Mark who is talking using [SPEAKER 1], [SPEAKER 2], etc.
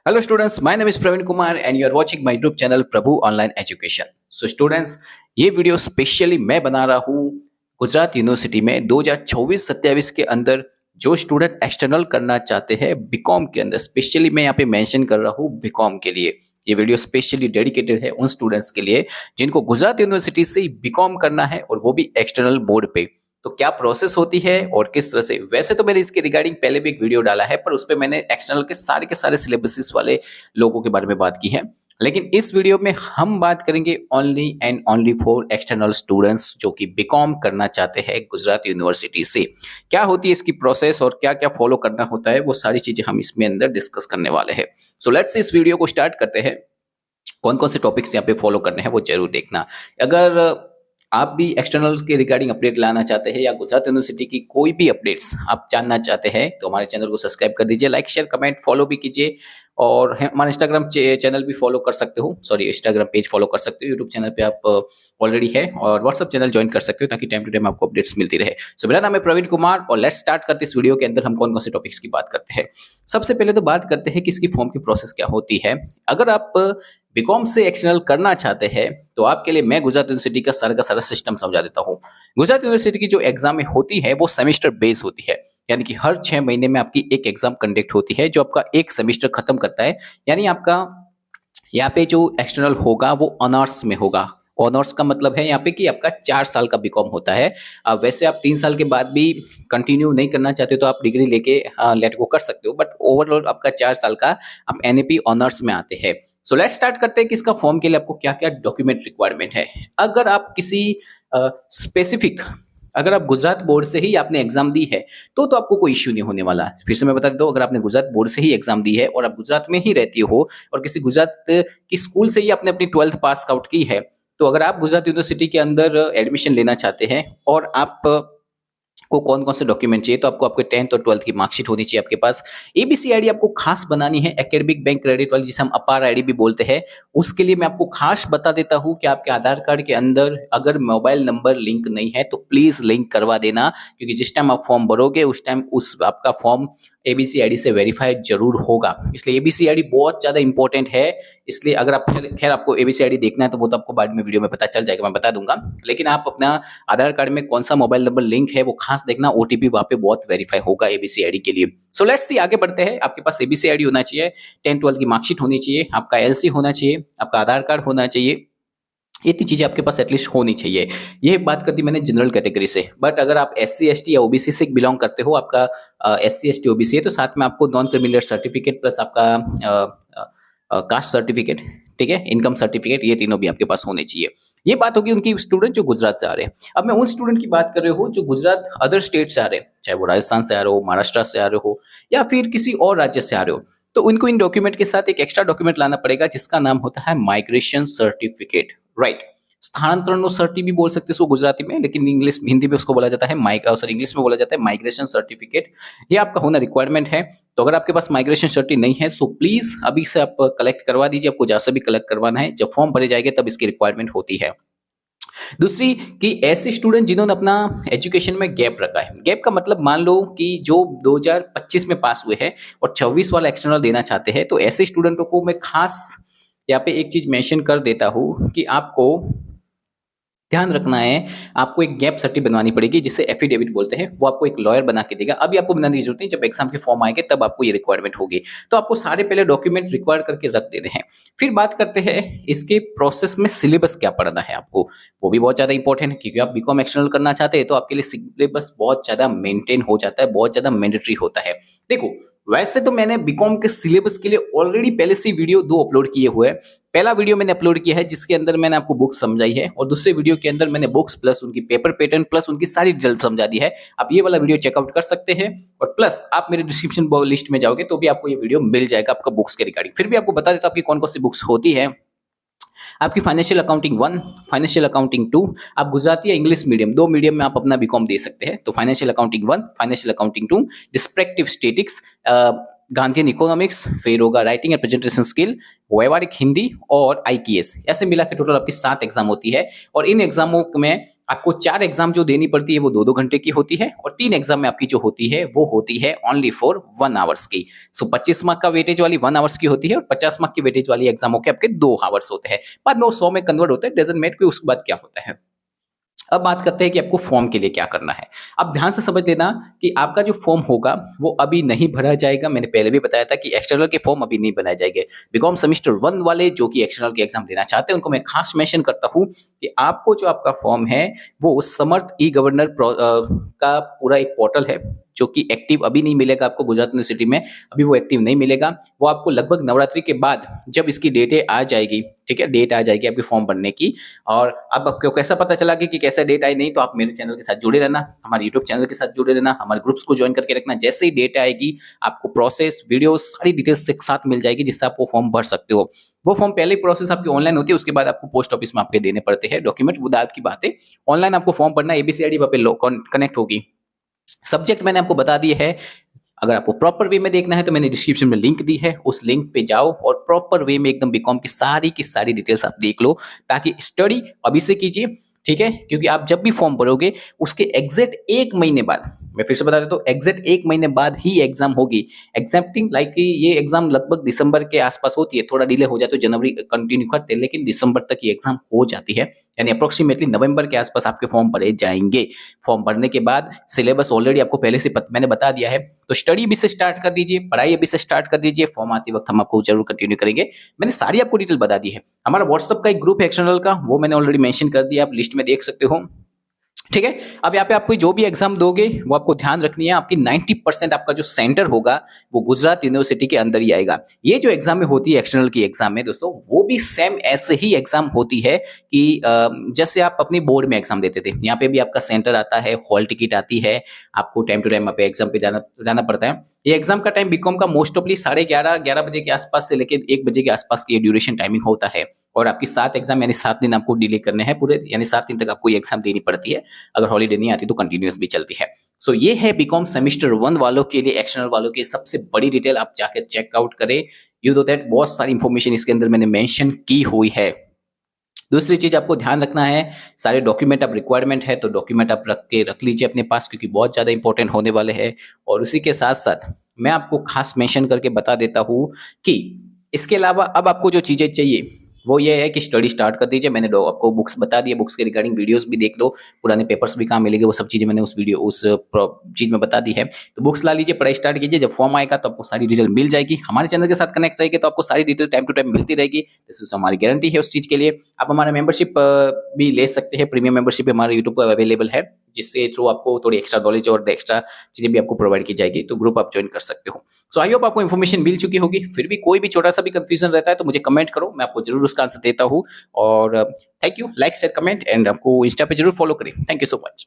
[SPEAKER 1] Hello students, my name is Praveen Kumar and you are watching my YouTube channel Prabhu Online Education. So students, ये video specially मैं बना रहा हूँ Gujarat university में 2024-27 के अंदर जो स्टूडेंट एक्सटर्नल करना चाहते हैं बीकॉम के अंदर, स्पेशली मैं यहाँ पे मेंशन कर रहा हूँ बीकॉम के लिए। ये वीडियो स्पेशली डेडिकेटेड है उन स्टूडेंट्स के लिए जिनको गुजरात यूनिवर्सिटी से बीकॉम करना है और वो भी एक्सटर्नल मोड पे। तो क्या प्रोसेस होती है और किस तरह से, वैसे तो मैंने इसके रिगार्डिंग पहले भी एक वीडियो डाला है पर उस पर मैंने एक्सटर्नल के सारे सिलेबसेस वाले लोगों के बारे में बात की है, लेकिन इस वीडियो में हम बात करेंगे only and only for external students जो कि बीकॉम करना चाहते हैं गुजरात यूनिवर्सिटी से। क्या होती है इसकी प्रोसेस और क्या क्या फॉलो करना होता है, वो सारी चीजें हम इसमें अंदर डिस्कस करने वाले हैं। सो लेट्स इस वीडियो को स्टार्ट करते हैं। कौन कौन से टॉपिक्स यहाँ पे फॉलो करने हैं वो जरूर देखना। अगर आप भी एक्सटर्नल्स के रिगार्डिंग अपडेट लाना चाहते हैं या गुजरात यूनिवर्सिटी की कोई भी अपडेट्स आप जानना चाहते हैं तो हमारे चैनल को सब्सक्राइब कर दीजिए, लाइक शेयर कमेंट फॉलो भी कीजिए और हमारा इंस्टाग्राम चैनल भी फॉलो कर सकते हो, इंस्टाग्राम पेज फॉलो कर सकते हो। यूट्यूब चैनल पे आप ऑलरेडी है और व्हाट्सअप चैनल ज्वाइन कर सकते हो ताकि टाइम टू टाइम आपको अपडेट्स मिलती रहे। सो मेरा नाम है प्रवीण कुमार और लेट्स स्टार्ट करते इस वीडियो के अंदर हम कौन कौन से टॉपिक्स की बात करते हैं। सबसे पहले तो बात करते हैं कि इसकी फॉर्म की प्रोसेस क्या होती है। अगर आप बीकॉम से एक्सटर्नल करना चाहते हैं तो आपके लिए मैं गुजरात यूनिवर्सिटी का सारा सिस्टम समझा देता हूँ। गुजरात यूनिवर्सिटी की जो एग्जाम होती है वो सेमेस्टर बेस होती है, यानी कि हर 6 महीने में आपकी एक एग्जाम कंडक्ट होती है जो आपका एक सेमेस्टर खत्म करता है। यानी आपका यहाँ पे जो एक्सटर्नल होगा वो ऑनर्स में होगा। ऑनर्स का मतलब है यहाँ पे कि आपका 4 साल का बीकॉम होता है। वैसे आप 3 साल के बाद भी कंटिन्यू नहीं करना चाहते तो आप डिग्री लेके लेट गो कर सकते हो, बट ओवरऑल आपका 4 साल का आप एनएपी ऑनर्स में आते हैं। सो लेट्स स्टार्ट करते हैं कि इसका फॉर्म के लिए आपको क्या क्या डॉक्यूमेंट रिक्वायरमेंट है। अगर आप किसी स्पेसिफिक अगर आप गुजरात बोर्ड से ही आपने एग्जाम दी है तो आपको कोई इश्यू नहीं होने वाला। फिर से मैं बता देता हूँ, अगर आपने गुजरात बोर्ड से ही एग्जाम दी है और आप गुजरात में ही रहती हो और किसी गुजरात की स्कूल से ही आपने अपनी 12th पास आउट की है, तो अगर आप गुजरात यूनिवर्सिटी के अंदर एडमिशन लेना चाहते हैं और आप को कौन कौन से डॉक्यूमेंट चाहिए, तो आपको आपके 10th और 12th की मार्कशीट होनी चाहिए आपके पास। एबीसी आईडी आपको खास बनानी है, एकेडमिक बैंक क्रेडिट वाली जिसे हम अपार आईडी भी बोलते हैं। उसके लिए मैं आपको खास बता देता हूं कि आपके आधार कार्ड के अंदर अगर मोबाइल नंबर लिंक नहीं है तो प्लीज लिंक करवा देना, क्योंकि जिस टाइम आप फॉर्म भरोगे उस टाइम उस आपका फॉर्म एबीसी आईडी से वेरीफाई जरूर होगा। इसलिए एबीसी आईडी बहुत ज्यादा इंपॉर्टेंट है। इसलिए अगर आप खैर आपको एबीसी आईडी देखना है तो वो तो आपको बाद में वीडियो में पता चल जाएगा, मैं बता दूंगा, लेकिन आप अपना आधार कार्ड में कौन सा मोबाइल नंबर लिंक है वो खास देखना। ओटीपी वहां पे बहुत वेरीफाई होगा एबीसी आईडी के लिए। सो लेट्स सी, आगे बढ़ते हैं। आपके पास एबीसी आईडी होना चाहिए, 10th 12th की मार्कशीट होनी चाहिए, आपका एलसी होना चाहिए, आपका आधार कार्ड होना चाहिए। ये तीन चीजें आपके पास एटलीस्ट होनी चाहिए। ये बात कर दी मैंने जनरल कैटेगरी से, बट अगर आप एससी एसटी या ओबीसी से बिलोंग करते हो, आपका एससी एसटी ओबीसी है, तो साथ में आपको नॉन क्रिमिनल सर्टिफिकेट प्लस आपका कास्ट सर्टिफिकेट, ठीक है, इनकम सर्टिफिकेट, ये तीनों भी आपके पास होने चाहिए। ये बात होगी उनकी स्टूडेंट जो गुजरात से आ रहे हैं। अब मैं उन स्टूडेंट की बात कर रही हूँ जो गुजरात अदर स्टेट से आ रहे हैं, चाहे वो राजस्थान से आ रहे हो, महाराष्ट्र से आ रहे हो या फिर किसी और राज्य से आ रहे हो, तो उनको इन डॉक्यूमेंट के साथ एक एक्स्ट्रा डॉक्यूमेंट लाना पड़ेगा जिसका नाम होता है माइग्रेशन सर्टिफिकेट, राइट। स्थानांतरण सर्टी भी बोल सकते हैं उसको गुजराती में, लेकिन इंग्लिश हिंदी में उसको बोला जाता है इंग्लिश में बोला जाता है माइग्रेशन सर्टिफिकेट। ये आपका होना रिक्वायरमेंट है। तो अगर आपके पास माइग्रेशन सर्टी नहीं है तो प्लीज अभी से आप कलेक्ट करवा दीजिए। आपको जहां से भी कलेक्ट करवाना है, जब फॉर्म भरे जाएंगे तब इसकी रिक्वायरमेंट होती है। दूसरी कि ऐसे स्टूडेंट जिन्होंने अपना एजुकेशन में गैप रखा है, गैप का मतलब मान लो कि जो 2025 में पास हुए हैं और 26 वाला एक्सटर्नल देना चाहते हैं, तो ऐसे स्टूडेंटों को मैं खास यहाँ पे एक चीज मेंशन कर देता हूं कि आपको ध्यान रखना है, आपको एक गैप सर्टी बनवानी पड़ेगी जिसे एफिडेविट बोलते हैं। वो आपको एक लॉयर बना के देगा। अभी आपको बनाने की जरूरत नहीं, जब एग्जाम के फॉर्म आएंगे तब आपको ये रिक्वायरमेंट होगी। तो आपको सारे पहले डॉक्यूमेंट रिक्वायर करके रख देते हैं। फिर बात करते हैं इसके प्रोसेस में सिलेबस क्या पढ़ना है आपको, वो भी बहुत ज्यादा इंपॉर्टेंट है, क्योंकि आप बीकॉम एक्सटर्नल करना चाहते हैं तो आपके लिए सिलेबस बहुत ज्यादा मेंटेन हो जाता है, बहुत ज्यादा मैंडेटरी होता है। देखो, वैसे तो मैंने बीकॉम के सिलेबस के लिए ऑलरेडी पहले से वीडियो 2 अपलोड किए हुए हैं। पहला वीडियो मैंने अपलोड किया है जिसके अंदर मैंने आपको बुक्स समझाई है, और दूसरे वीडियो के अंदर मैंने बुक्स प्लस उनकी पेपर पैटर्न प्लस उनकी सारी डिटेल समझा दी है। आप ये वाला वीडियो चेकआउट कर सकते हैं, और प्लस आप मेरे डिस्क्रिप्शन लिस्ट में जाओगे तो भी आपको ये वीडियो मिल जाएगा आपका बुक्स के रिगार्डिंग। फिर भी आपको बता देता हूं आपकी कौन कौन सी बुक्स होती है। आपकी फाइनेंशियल अकाउंटिंग 1, फाइनेंशियल अकाउंटिंग 2, आप गुजराती या इंग्लिश मीडियम, 2 मीडियम में आप अपना बीकॉम दे सकते हैं। तो financial accounting 1, financial accounting 2, descriptive statistics, Gandhian economics, फिर होगा राइटिंग एंड प्रेजेंटेशन स्किल, व्यवहारिक हिंदी और आईपीएस। ऐसे मिला के टोटल आपकी 7 एग्जाम होती है और इन एग्जामों में आपको 4 एग्जाम जो देनी पड़ती है वो 2-2 घंटे की होती है और 3 एग्जाम में आपकी जो होती है वो होती है ओनली फॉर 1 आवर्स की। सो 25 मार्क का वेटेज वाली 1 आवर्स की होती है और 50 मार्क की वेटेज वाली एग्जामों के आपके 2 आवर्स होते हैं। बाद में वो 100 में कन्वर्ट होते हैं, डजंट मैटर कि उसके बाद क्या होता है। अब बात करते हैं कि आपको फॉर्म के लिए क्या करना है। अब ध्यान से समझ लेना कि आपका जो फॉर्म होगा वो अभी नहीं भरा जाएगा। मैंने पहले भी बताया था कि एक्सटर्नल के फॉर्म अभी नहीं बनाए जाएंगे। बीकॉम सेमेस्टर 1 वाले जो कि एक्सटर्नल के एग्जाम देना चाहते हैं उनको मैं खास मेंशन करता हूं कि आपको जो आपका फॉर्म है वो समर्थ ई गवर्नर का पूरा एक पोर्टल है जो कि एक्टिव अभी नहीं मिलेगा आपको गुजरात यूनिवर्सिटी में, अभी वो एक्टिव नहीं मिलेगा। वो आपको लगभग नवरात्रि के बाद जब इसकी डेटें आ जाएगी, ठीक है, डेट आ जाएगी आपके फॉर्म भरने की। और अब आपको कैसा पता चला कि कैसा डेट आई, नहीं तो आप मेरे चैनल के साथ जुड़े रहना, हमारे यूट्यूब चैनल के साथ जुड़े रहना, हमारे ग्रुप्स को ज्वाइन करके रखना। जैसे ही डेट आएगी आपको प्रोसेस वीडियो सारी डिटेल्स एक साथ मिल जाएगी जिससे आप वो फॉर्म भर सकते हो। वो फॉर्म पहले प्रोसेस आपकी ऑनलाइन होती है, उसके बाद आपको पोस्ट ऑफिस में आपके देने पड़ते हैं डॉक्यूमेंट। वो बात की बात है, ऑनलाइन आपको फॉर्म भरना, एबीसीआईडी पे कनेक्ट होगी। सब्जेक्ट मैंने आपको बता दिया है। अगर आपको प्रॉपर वे में देखना है तो मैंने डिस्क्रिप्शन में लिंक दी है, उस लिंक पे जाओ और प्रॉपर वे में एकदम बीकॉम की सारी डिटेल्स आप देख लो, ताकि स्टडी अभी से कीजिए, ठीक है। क्योंकि आप जब भी फॉर्म भरोगे उसके एग्जैक्ट 1 महीने बाद, मैं फिर से बता देता हूँ, एग्जैक्ट 1 महीने बाद ही एग्जाम होगी। एग्जैक्टिंग लाइक कि ये एग्जाम लगभग दिसंबर के आसपास होती है, थोड़ा डिले हो जाए तो जनवरी कंटिन्यू करते हैं, लेकिन दिसंबर तक ये एग्जाम हो जाती है। यानी अप्रोक्सीमेटली नवंबर के आसपास आपके फॉर्म भरे जाएंगे। फॉर्म भरने के बाद सिलेबस ऑलरेडी आपको पहले से मैंने बता दिया है, तो स्टडी भी से स्टार्ट कर दीजिए, पढ़ाई अभी से स्टार्ट कर दीजिए। फॉर्म आते वक्त हम आपको जरूर कंटिन्यू करेंगे। मैंने सारी आपको डिटेल बता दी है। हमारा व्हाट्सएप का एक ग्रुप है एक्सटर्नल का, वो मैंने ऑलरेडी मेंशन कर दिया, आप लिस्ट में देख सकते हो, ठीक है। अब यहाँ पे आपको जो भी एग्जाम दोगे वो आपको ध्यान रखनी है, आपकी 90% आपका जो सेंटर होगा वो गुजरात यूनिवर्सिटी के अंदर ही आएगा। ये जो एग्जाम में होती है एक्सटर्नल की एग्जाम में दोस्तों, वो भी सेम ऐसे ही एग्जाम होती है कि जैसे आप अपनी बोर्ड में एग्जाम देते थे, यहाँ पे भी आपका सेंटर आता है, हॉल टिकट आती है, आपको टाइम टू टाइम पे एग्जाम पे जाना पड़ता है। ये एग्जाम का टाइम बीकॉम का मोस्ट ऑफली 11:30 बजे के आसपास से लेकर 1 बजे के आसपास की ड्यूरेशन टाइमिंग होता है। और आपकी 7 एग्जाम यानी 7 दिन आपको डिले करने हैं पूरे, यानी 7 दिन तक आपको ये एग्जाम देनी पड़ती है। अगर हॉलीडे नहीं आती तो कंटिन्यूअस भी चलती है। सो ये है बीकॉम सेमेस्टर 1 वालों के लिए, एक्सटर्नल वालों के सबसे बड़ी डिटेल। आप जाके चेकआउट करें, यू नो दैट बहुत सारी इंफॉर्मेशन इसके अंदर मैंने मेंशन की हुई है। दूसरी चीज आपको ध्यान रखना है, सारे डॉक्यूमेंट आप रिक्वायरमेंट है तो डॉक्यूमेंट आप रख लीजिए अपने पास, क्योंकि बहुत ज्यादा इंपॉर्टेंट होने वाले हैं। और उसी के साथ साथ मैं आपको खास मेंशन करके बता देता हूं कि इसके अलावा अब आपको जो चीजें चाहिए वो ये है कि स्टडी स्टार्ट कर दीजिए। मैंने आपको बुक्स बता दिए, बुक्स के रिगार्डिंग वीडियोस भी देख लो, पुराने पेपर्स भी कहाँ मिलेंगे, वो सब चीजें मैंने उस चीज में बता दी है। तो बुक्स ला लीजिए, पढ़ाई स्टार्ट कीजिए। जब फॉर्म आएगा तो आपको सारी डिटेल मिल जाएगी। हमारे चैनल के साथ कनेक्ट रहेगी तो आपको सारी डिटेल टाइम टू टाइम मिलती रहेगी। दिस हमारी गारंटी है उस चीज के लिए। आप हमारा मेंबरशिप भी ले सकते हैं, प्रीमियम मेंबरशिप हमारे यूट्यूब पर अवेलेबल है, जिससे थ्रू आपको थोड़ी एक्स्ट्रा नॉलेज और एक्स्ट्रा चीजें भी आपको प्रोवाइड की जाएगी। तो ग्रुप आप ज्वाइन कर सकते हो। सो आई होप आपको इन्फॉर्मेशन मिल चुकी होगी। फिर भी कोई भी छोटा सा भी कंफ्यूजन रहता है तो मुझे कमेंट करो, मैं आपको जरूर उसका आंसर देता हूँ। और thank you, like share comment and आपको इंस्टा पे जरूर फॉलो करें। Thank you so much.